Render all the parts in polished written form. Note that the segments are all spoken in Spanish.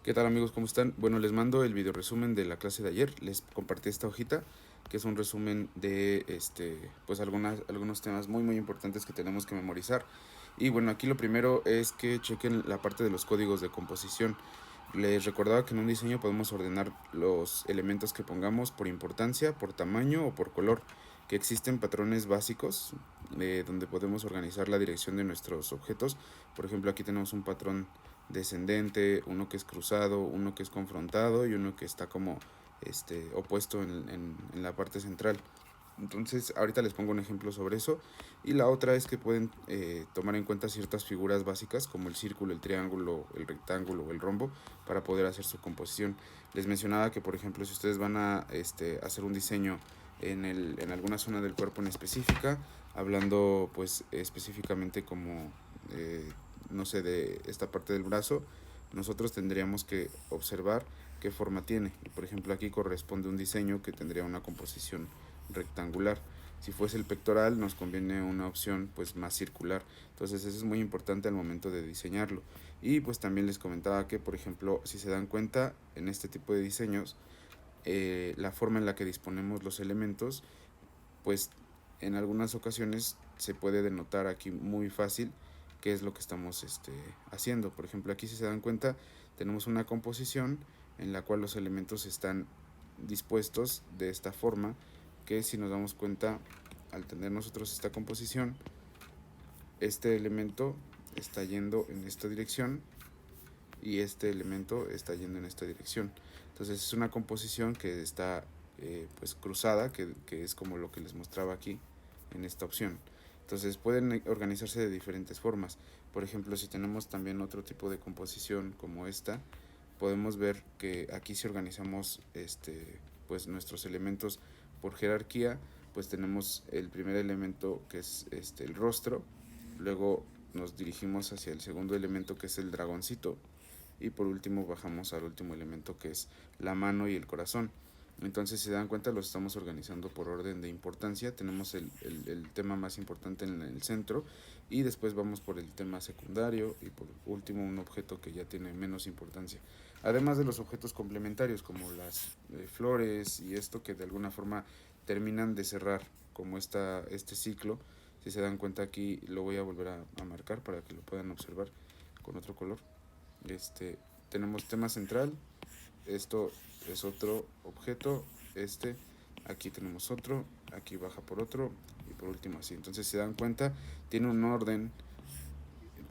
¿Qué tal amigos? ¿Cómo están? Bueno, les mando el video resumen de la clase de ayer. Les compartí esta hojita, que es un resumen de pues algunos temas muy importantes que tenemos que memorizar. Y bueno, aquí lo primero es que chequen la parte de los códigos de composición. Les recordaba que en un diseño podemos ordenar los elementos que pongamos por importancia, por tamaño o por color, que existen patrones básicos donde podemos organizar la dirección de nuestros objetos. Por ejemplo, aquí tenemos un patrón descendente, uno que es cruzado, uno que es confrontado y uno que está como opuesto en la parte central. Entonces ahorita les pongo un ejemplo sobre eso. Y la otra es que pueden tomar en cuenta ciertas figuras básicas como el círculo, el triángulo, el rectángulo o el rombo para poder hacer su composición. Les mencionaba que por ejemplo si ustedes van a hacer un diseño en alguna zona del cuerpo en específica, hablando pues específicamente como no sé, de esta parte del brazo, nosotros tendríamos que observar qué forma tiene. Y por ejemplo aquí corresponde un diseño que tendría una composición rectangular. Si fuese el pectoral nos conviene una opción pues más circular. Entonces eso es muy importante al momento de diseñarlo. Y pues también les comentaba que por ejemplo si se dan cuenta en este tipo de diseños la forma en la que disponemos los elementos pues en algunas ocasiones se puede denotar aquí muy fácil qué es lo que estamos haciendo. Por ejemplo, aquí si se dan cuenta, tenemos una composición en la cual los elementos están dispuestos de esta forma, que si nos damos cuenta, al tener nosotros esta composición, este elemento está yendo en esta dirección y este elemento está yendo en esta dirección. Entonces es una composición que está pues cruzada, que es como lo que les mostraba aquí en esta opción. Entonces pueden organizarse de diferentes formas. Por ejemplo, si tenemos también otro tipo de composición como esta, podemos ver que aquí si organizamos pues nuestros elementos por jerarquía, pues tenemos el primer elemento que es el rostro, luego nos dirigimos hacia el segundo elemento que es el dragoncito y por último bajamos al último elemento que es la mano y el corazón. Entonces, si se dan cuenta, los estamos organizando por orden de importancia. Tenemos el tema más importante en el centro y después vamos por el tema secundario y por último un objeto que ya tiene menos importancia. Además de los objetos complementarios como las flores y esto que de alguna forma terminan de cerrar como este ciclo. Si se dan cuenta aquí lo voy a volver a marcar para que lo puedan observar con otro color. este Tenemos tema central, esto es otro objeto, aquí tenemos otro, aquí baja por otro y por último así. Entonces si se dan cuenta tiene un orden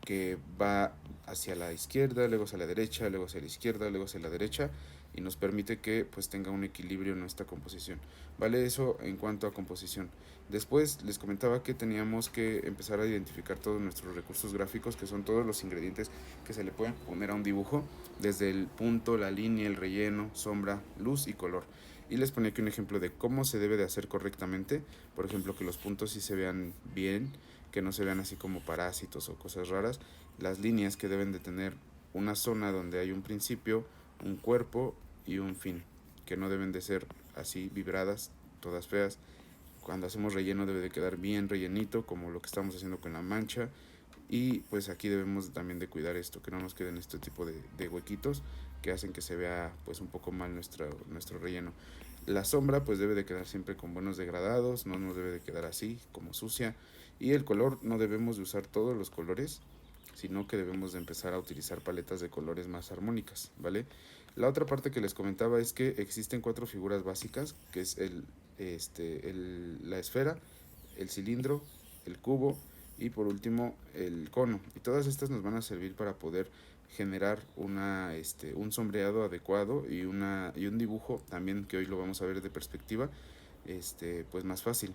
que va hacia la izquierda, luego hacia la derecha, luego hacia la izquierda, luego hacia la derecha y nos permite que pues tenga un equilibrio en nuestra composición. Vale, eso en cuanto a composición. Después les comentaba que teníamos que empezar a identificar todos nuestros recursos gráficos, que son todos los ingredientes que se le pueden poner a un dibujo, desde el punto, la línea, el relleno, sombra, luz y color. Y les ponía aquí un ejemplo de cómo se debe de hacer correctamente. Por ejemplo, que los puntos sí se vean bien, que no se vean así como parásitos o cosas raras. Las líneas que deben de tener una zona donde hay un principio, un cuerpo y un fin, que no deben de ser así vibradas, todas feas. Cuando hacemos relleno debe de quedar bien rellenito, como lo que estamos haciendo con la mancha. Y pues aquí debemos también de cuidar esto, que no nos queden este tipo de huequitos que hacen que se vea pues un poco mal nuestro relleno. La sombra pues debe de quedar siempre con buenos degradados, no nos debe de quedar así como sucia. Y el color no debemos de usar todos los colores, sino que debemos de empezar a utilizar paletas de colores más armónicas, ¿vale? La otra parte que les comentaba es que existen cuatro figuras básicas, que es la esfera, el cilindro, el cubo y por último el cono. Y todas estas nos van a servir para poder generar un sombreado adecuado y un dibujo también que hoy lo vamos a ver de perspectiva pues más fácil.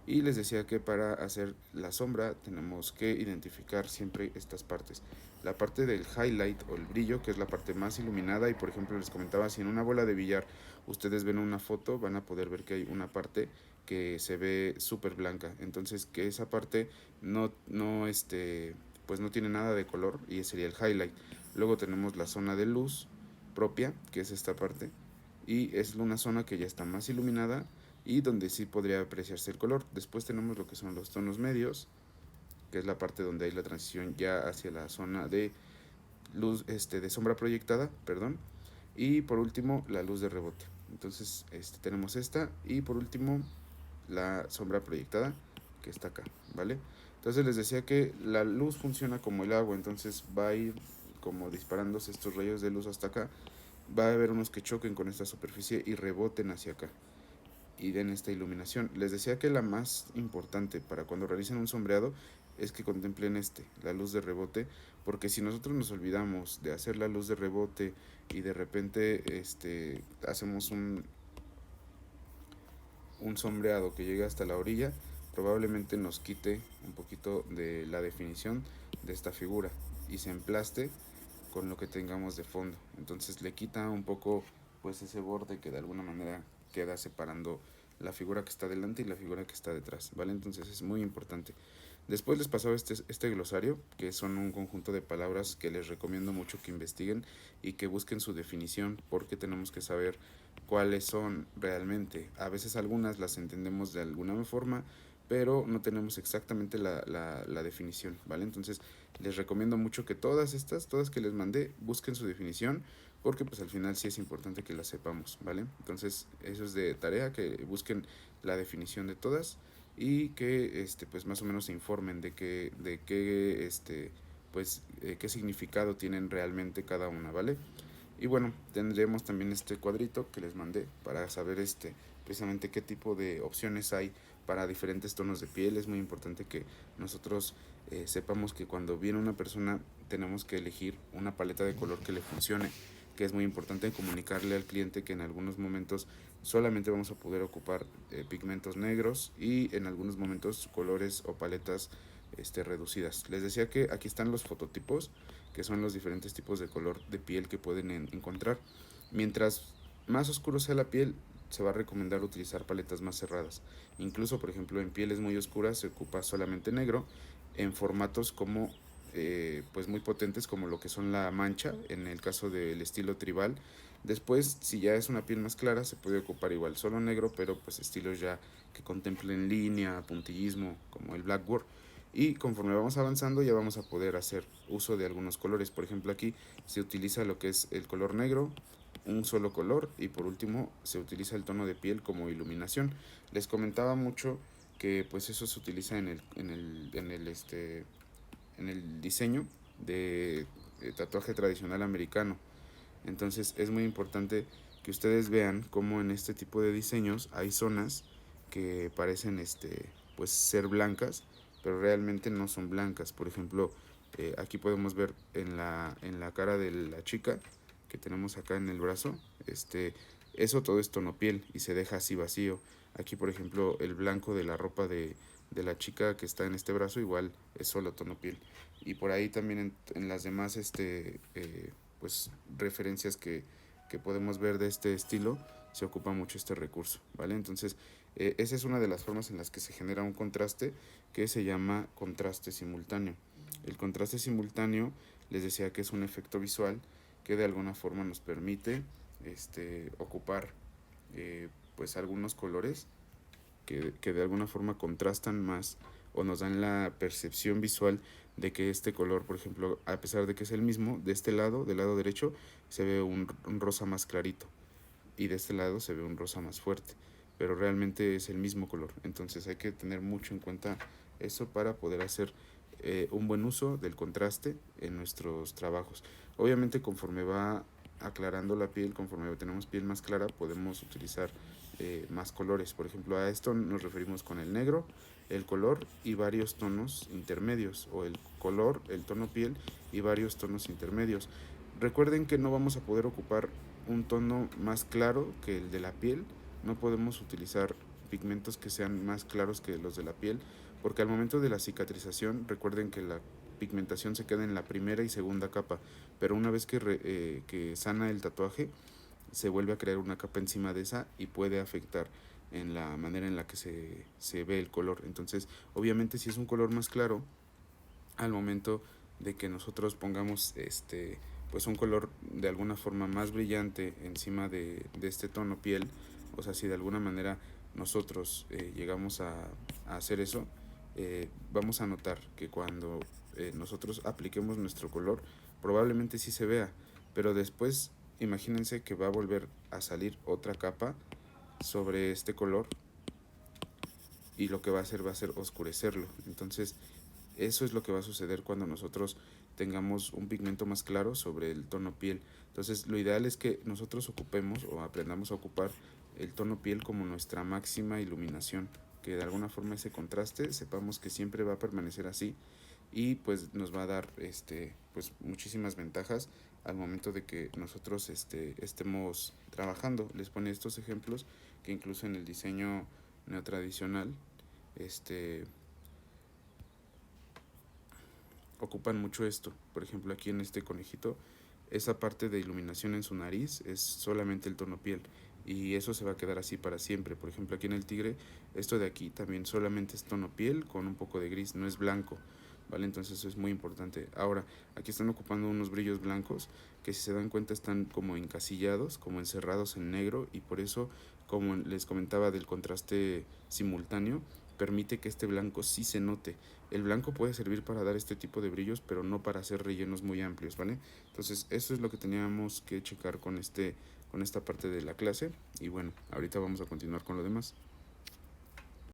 Y les decía que para hacer la sombra tenemos que identificar siempre estas partes. La parte del highlight o el brillo, que es la parte más iluminada, y por ejemplo les comentaba, si en una bola de billar ustedes ven una foto, van a poder ver que hay una parte que se ve súper blanca. Entonces que esa parte pues no tiene nada de color y ese sería el highlight. Luego tenemos la zona de luz propia, que es esta parte, y es una zona que ya está más iluminada y donde sí podría apreciarse el color. Después tenemos lo que son los tonos medios, que es la parte donde hay la transición ya hacia la zona de luz de sombra proyectada, perdón, y por último la luz de rebote. Entonces tenemos esta y por último la sombra proyectada que está acá, ¿vale? Entonces les decía que la luz funciona como el agua, entonces va a ir como disparándose estos rayos de luz hasta acá. Va a haber unos que choquen con esta superficie y reboten hacia acá y den esta iluminación. Les decía que la más importante para cuando realicen un sombreado es que contemplen la luz de rebote, porque si nosotros nos olvidamos de hacer la luz de rebote y de repente hacemos un sombreado que llegue hasta la orilla, probablemente nos quite un poquito de la definición de esta figura y se emplaste con lo que tengamos de fondo. Entonces le quita un poco pues ese borde que de alguna manera queda separando la figura que está delante y la figura que está detrás, ¿vale? Entonces es muy importante. Después les pasaba este glosario, que son un conjunto de palabras que les recomiendo mucho que investiguen y que busquen su definición, porque tenemos que saber cuáles son realmente. A veces algunas las entendemos de alguna forma, pero no tenemos exactamente la definición, ¿vale? Entonces les recomiendo mucho que todas que les mandé, busquen su definición, porque pues al final sí es importante que las sepamos, ¿vale? Entonces eso es de tarea, que busquen la definición de todas y que pues más o menos se informen de qué qué significado tienen realmente cada una, ¿vale? Y bueno, tendremos también este cuadrito que les mandé para saber precisamente qué tipo de opciones hay para diferentes tonos de piel. Es muy importante que nosotros sepamos que cuando viene una persona tenemos que elegir una paleta de color que le funcione, que es muy importante comunicarle al cliente que en algunos momentos solamente vamos a poder ocupar pigmentos negros y en algunos momentos colores o paletas reducidas. Les decía que aquí están los fototipos, que son los diferentes tipos de color de piel que pueden encontrar. Mientras más oscuro sea la piel, se va a recomendar utilizar paletas más cerradas. Incluso, por ejemplo, en pieles muy oscuras se ocupa solamente negro, en formatos como pues muy potentes, como lo que son la mancha, en el caso del estilo tribal. Después, si ya es una piel más clara, se puede ocupar igual solo negro, pero pues estilos ya que contemplen línea, puntillismo, como el blackboard. Y conforme vamos avanzando ya vamos a poder hacer uso de algunos colores. Por ejemplo, aquí se utiliza lo que es el color negro, un solo color, y por último se utiliza el tono de piel como iluminación. Les comentaba mucho que pues eso se utiliza en el diseño de tatuaje tradicional americano. Entonces es muy importante que ustedes vean cómo en este tipo de diseños hay zonas que parecen pues ser blancas, pero realmente no son blancas. Por ejemplo, aquí podemos ver en la cara de la chica que tenemos acá en el brazo, eso todo es tono piel y se deja así vacío. Aquí, por ejemplo, el blanco de la ropa de la chica que está en este brazo igual es solo tono piel. Y por ahí también en las demás pues referencias que podemos ver de este estilo se ocupa mucho este recurso, ¿vale? Entonces esa es una de las formas en las que se genera un contraste que se llama contraste simultáneo. El contraste simultáneo les decía que es un efecto visual que de alguna forma nos permite ocupar pues algunos colores que de alguna forma contrastan más o nos dan la percepción visual de que este color, por ejemplo, a pesar de que es el mismo, de este lado, del lado derecho, se ve un rosa más clarito y de este lado se ve un rosa más fuerte, pero realmente es el mismo color. Entonces hay que tener mucho en cuenta eso para poder hacer un buen uso del contraste en nuestros trabajos. Obviamente conforme va aclarando la piel, conforme tenemos piel más clara, podemos utilizar más colores. Por ejemplo, a esto nos referimos con el negro, el color y varios tonos intermedios, o el color, el tono piel y varios tonos intermedios. Recuerden que no vamos a poder ocupar un tono más claro que el de la piel. No podemos utilizar pigmentos que sean más claros que los de la piel, porque al momento de la cicatrización, recuerden que la pigmentación se queda en la primera y segunda capa, pero una vez que sana el tatuaje, se vuelve a crear una capa encima de esa y puede afectar en la manera en la que se ve el color. Entonces, obviamente si es un color más claro, al momento de que nosotros pongamos pues un color de alguna forma más brillante encima de este tono piel, o sea, si de alguna manera nosotros llegamos a hacer eso, vamos a notar que cuando nosotros apliquemos nuestro color probablemente sí se vea, pero después imagínense que va a volver a salir otra capa sobre este color y lo que va a ser oscurecerlo. Entonces eso es lo que va a suceder cuando nosotros tengamos un pigmento más claro sobre el tono piel. Entonces lo ideal es que nosotros ocupemos o aprendamos a ocupar el tono piel como nuestra máxima iluminación, que de alguna forma ese contraste sepamos que siempre va a permanecer así y pues nos va a dar pues muchísimas ventajas al momento de que nosotros estemos trabajando. Les pone estos ejemplos que incluso en el diseño neotradicional este ocupan mucho esto. Por ejemplo, aquí en este conejito, esa parte de iluminación en su nariz es solamente el tono piel y eso se va a quedar así para siempre. Por ejemplo, aquí en el tigre, esto de aquí también solamente es tono piel con un poco de gris, no es blanco, ¿vale? Entonces eso es muy importante. Ahora, aquí están ocupando unos brillos blancos que, si se dan cuenta, están como encasillados, como encerrados en negro, y por eso, como les comentaba del contraste simultáneo, permite que este blanco sí se note. El blanco puede servir para dar este tipo de brillos, pero no para hacer rellenos muy amplios, ¿vale? Entonces eso es lo que teníamos que checar con esta parte de la clase, y bueno, ahorita vamos a continuar con lo demás.